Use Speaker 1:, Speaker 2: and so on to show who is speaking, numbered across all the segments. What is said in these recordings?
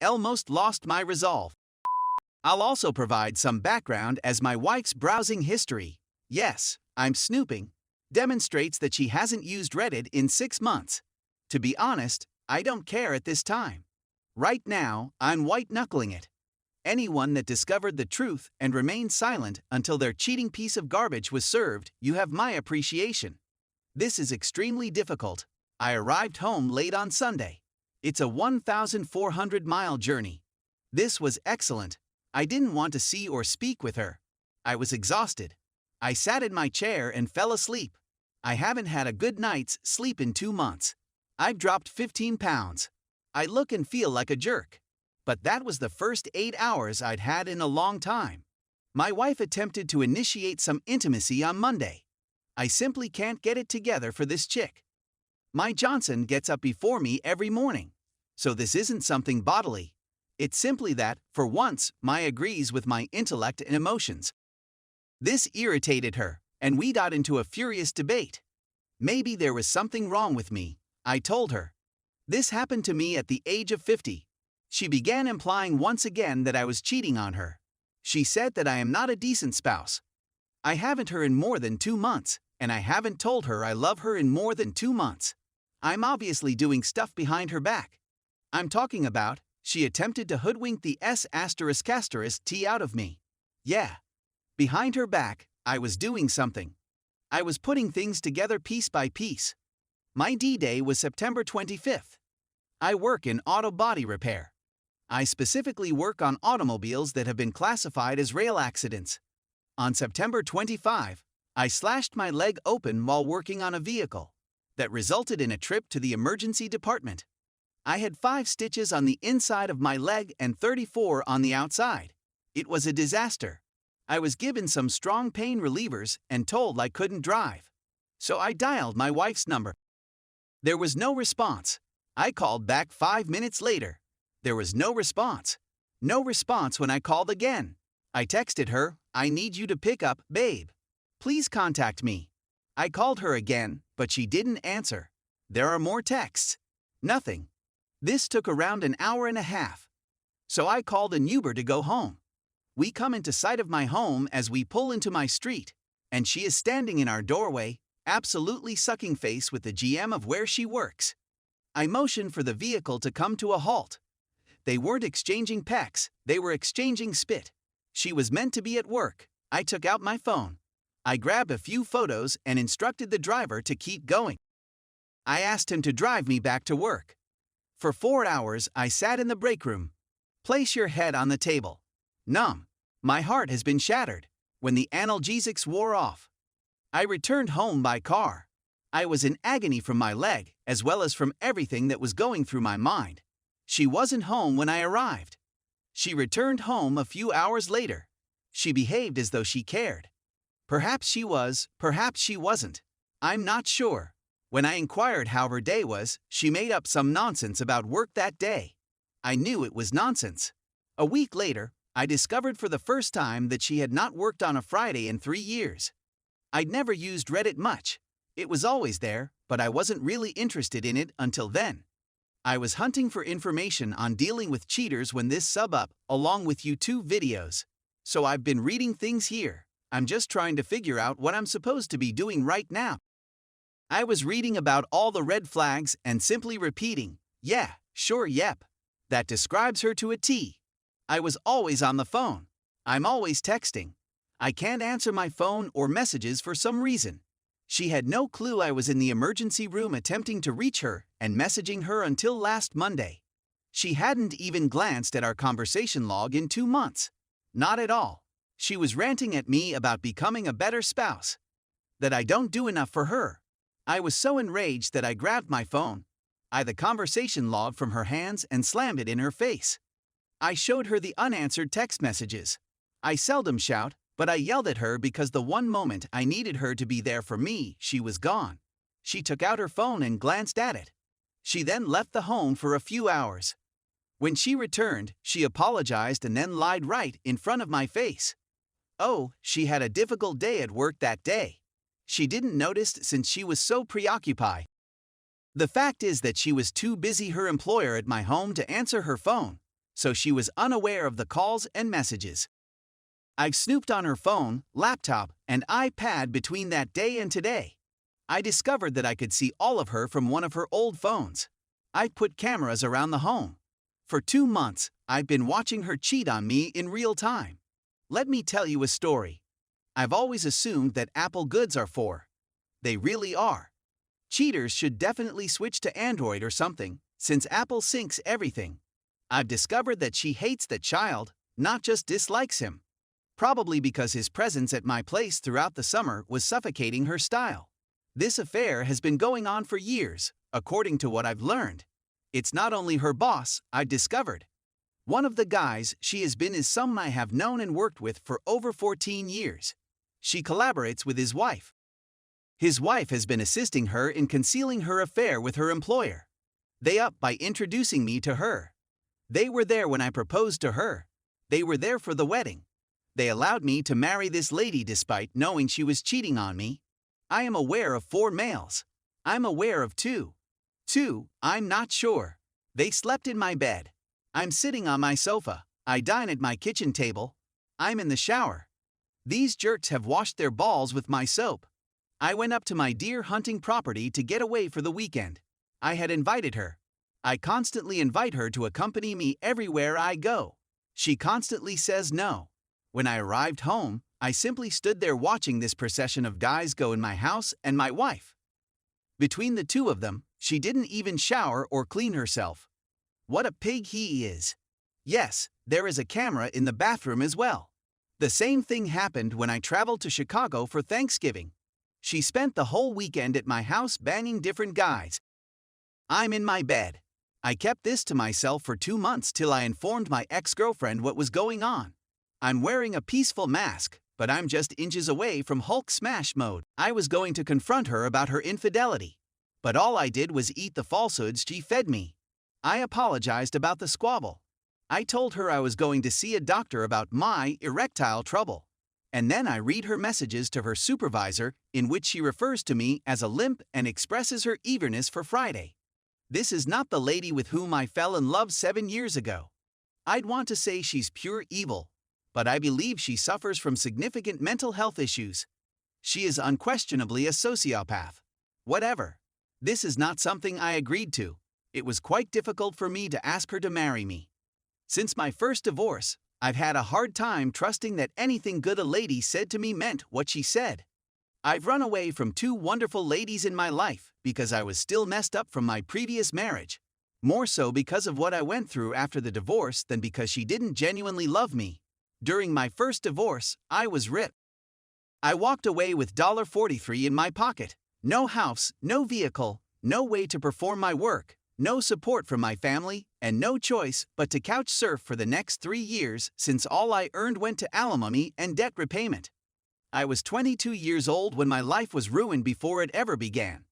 Speaker 1: almost lost my resolve. I'll also provide some background as my wife's browsing history, yes, I'm snooping, demonstrates that she hasn't used Reddit in 6 months. To be honest, I don't care at this time. Right now, I'm white-knuckling it. Anyone that discovered the truth and remained silent until their cheating piece of garbage was served, you have my appreciation. This is extremely difficult. I arrived home late on Sunday. It's a 1,400-mile journey. This was excellent. I didn't want to see or speak with her. I was exhausted. I sat in my chair and fell asleep. I haven't had a good night's sleep in 2 months. I've dropped 15 pounds. I look and feel like a jerk. But that was the first 8 hours I'd had in a long time. My wife attempted to initiate some intimacy on Monday. I simply can't get it together for this chick. My Johnson gets up before me every morning. So this isn't something bodily. It's simply that, for once, my agrees with my intellect and emotions. This irritated her, and we got into a furious debate. Maybe there was something wrong with me, I told her. This happened to me at the age of 50. She began implying once again that I was cheating on her. She said that I am not a decent spouse. I haven't her in more than 2 months, and I haven't told her I love her in more than 2 months. I'm obviously doing stuff behind her back. I'm talking about, she attempted to hoodwink the S***T out of me. Yeah. Behind her back, I was doing something. I was putting things together piece by piece. My D-Day was September 25th. I work in auto body repair. I specifically work on automobiles that have been classified as rail accidents. On September 25, I slashed my leg open while working on a vehicle. That resulted in a trip to the emergency department. I had 5 stitches on the inside of my leg and 34 on the outside. It was a disaster. I was given some strong pain relievers and told I couldn't drive. So I dialed my wife's number. There was no response. I called back 5 minutes later. There was no response. No response when I called again. I texted her, I need you to pick up, babe. Please contact me. I called her again, but she didn't answer. There are more texts. Nothing. This took around an hour and a half. So I called an Uber to go home. We come into sight of my home as we pull into my street, and she is standing in our doorway, absolutely sucking face with the GM of where she works. I motioned for the vehicle to come to a halt. They weren't exchanging pecks, they were exchanging spit. She was meant to be at work. I took out my phone. I grabbed a few photos and instructed the driver to keep going. I asked him to drive me back to work. For 4 hours, I sat in the break room. Place your head on the table. Numb. My heart has been shattered. When the analgesics wore off, I returned home by car. I was in agony from my leg, as well as from everything that was going through my mind. She wasn't home when I arrived. She returned home a few hours later. She behaved as though she cared. Perhaps she was, perhaps she wasn't. I'm not sure. When I inquired how her day was, she made up some nonsense about work that day. I knew it was nonsense. A week later, I discovered for the first time that she had not worked on a Friday in 3 years. I'd never used Reddit much. It was always there, but I wasn't really interested in it until then. I was hunting for information on dealing with cheaters when this sub up, along with YouTube videos. So I've been reading things here. I'm just trying to figure out what I'm supposed to be doing right now. I was reading about all the red flags and simply repeating, yeah, sure, yep. That describes her to a T. I was always on the phone. I'm always texting. I can't answer my phone or messages for some reason. She had no clue I was in the emergency room attempting to reach her and messaging her until last Monday. She hadn't even glanced at our conversation log in 2 months. Not at all. She was ranting at me about becoming a better spouse. That I don't do enough for her. I was so enraged that I grabbed my phone. The conversation log from her hands and slammed it in her face. I showed her the unanswered text messages. I seldom shout, but I yelled at her because the one moment I needed her to be there for me, she was gone. She took out her phone and glanced at it. She then left the home for a few hours. When she returned, she apologized and then lied right in front of my face. Oh, she had a difficult day at work that day. She didn't notice since she was so preoccupied. The fact is that she was too busy her employer at my home to answer her phone. so she was unaware of the calls and messages. I've snooped on her phone, laptop, and iPad between that day and today. I discovered that I could see all of her from one of her old phones. I put cameras around the home. For 2 months, I've been watching her cheat on me in real time. Let me tell you a story. I've always assumed that Apple goods are for. They really are. Cheaters should definitely switch to Android or something, since Apple syncs everything. I've discovered that she hates that child, not just dislikes him. Probably because his presence at my place throughout the summer was suffocating her style. This affair has been going on for years, according to what I've learned. It's not only her boss, I've discovered. One of the guys she has been is someone I have known and worked with for over 14 years. She collaborates with his wife. His wife has been assisting her in concealing her affair with her employer. They up by introducing me to her. They were there when I proposed to her. They were there for the wedding. They allowed me to marry this lady despite knowing she was cheating on me. I am aware of 4 males. I'm aware of 2. 2, I'm not sure. They slept in my bed. I'm sitting on my sofa. I dine at my kitchen table. I'm in the shower. These jerks have washed their balls with my soap. I went up to my deer hunting property to get away for the weekend. I had invited her. I constantly invite her to accompany me everywhere I go. She constantly says no. When I arrived home, I simply stood there watching this procession of guys go in my house and my wife. Between the 2 of them, she didn't even shower or clean herself. What a pig he is. Yes, there is a camera in the bathroom as well. The same thing happened when I traveled to Chicago for Thanksgiving. She spent the whole weekend at my house banging different guys. I'm in my bed. I kept this to myself for 2 months till I informed my ex-girlfriend what was going on. I'm wearing a peaceful mask, but I'm just inches away from Hulk smash mode. I was going to confront her about her infidelity, but all I did was eat the falsehoods she fed me. I apologized about the squabble. I told her I was going to see a doctor about my erectile trouble. And then I read her messages to her supervisor in which she refers to me as a limp and expresses her eagerness for Friday. This is not the lady with whom I fell in love 7 years ago. I'd want to say she's pure evil, but I believe she suffers from significant mental health issues. She is unquestionably a sociopath. Whatever. This is not something I agreed to. It was quite difficult for me to ask her to marry me. Since my first divorce, I've had a hard time trusting that anything good a lady said to me meant what she said. I've run away from 2 wonderful ladies in my life because I was still messed up from my previous marriage. More so because of what I went through after the divorce than because she didn't genuinely love me. During my first divorce, I was ripped. I walked away with $43 in my pocket. No house, no vehicle, no way to perform my work, no support from my family, and no choice but to couch surf for the next 3 years since all I earned went to alimony and debt repayment. I was 22 years old when my life was ruined before it ever began.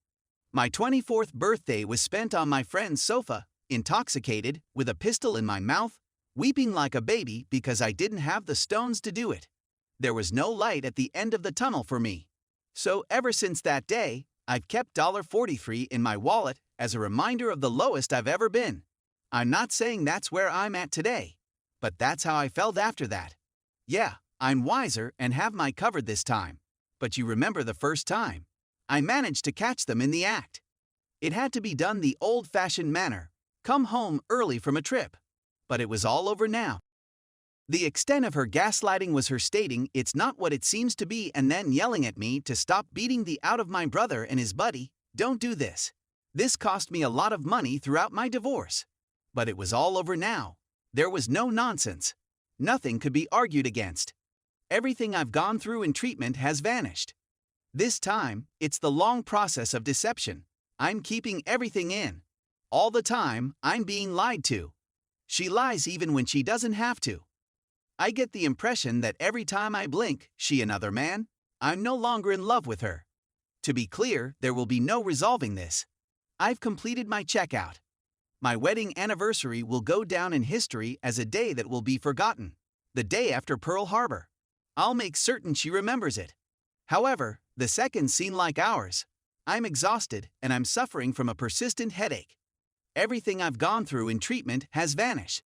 Speaker 1: My 24th birthday was spent on my friend's sofa, intoxicated, with a pistol in my mouth, weeping like a baby because I didn't have the stones to do it. There was no light at the end of the tunnel for me. So ever since that day, I've kept $43 in my wallet as a reminder of the lowest I've ever been. I'm not saying that's where I'm at today, but that's how I felt after that. Yeah, I'm wiser and have my covered this time. But you remember the first time? I managed to catch them in the act. It had to be done the old-fashioned manner, come home early from a trip. But it was all over now. The extent of her gaslighting was her stating it's not what it seems to be and then yelling at me to stop beating the out of my brother and his buddy. Don't do this. This cost me a lot of money throughout my divorce. But it was all over now. There was no nonsense. Nothing could be argued against. Everything I've gone through in treatment has vanished. This time, it's the long process of deception. I'm keeping everything in. All the time, I'm being lied to. She lies even when she doesn't have to. I get the impression that every time I blink, she another man, I'm no longer in love with her. To be clear, there will be no resolving this. I've completed my checkout. My wedding anniversary will go down in history as a day that will be forgotten. The day after Pearl Harbor. I'll make certain she remembers it. However, the seconds seem like hours. I'm exhausted and I'm suffering from a persistent headache. Everything I've gone through in treatment has vanished.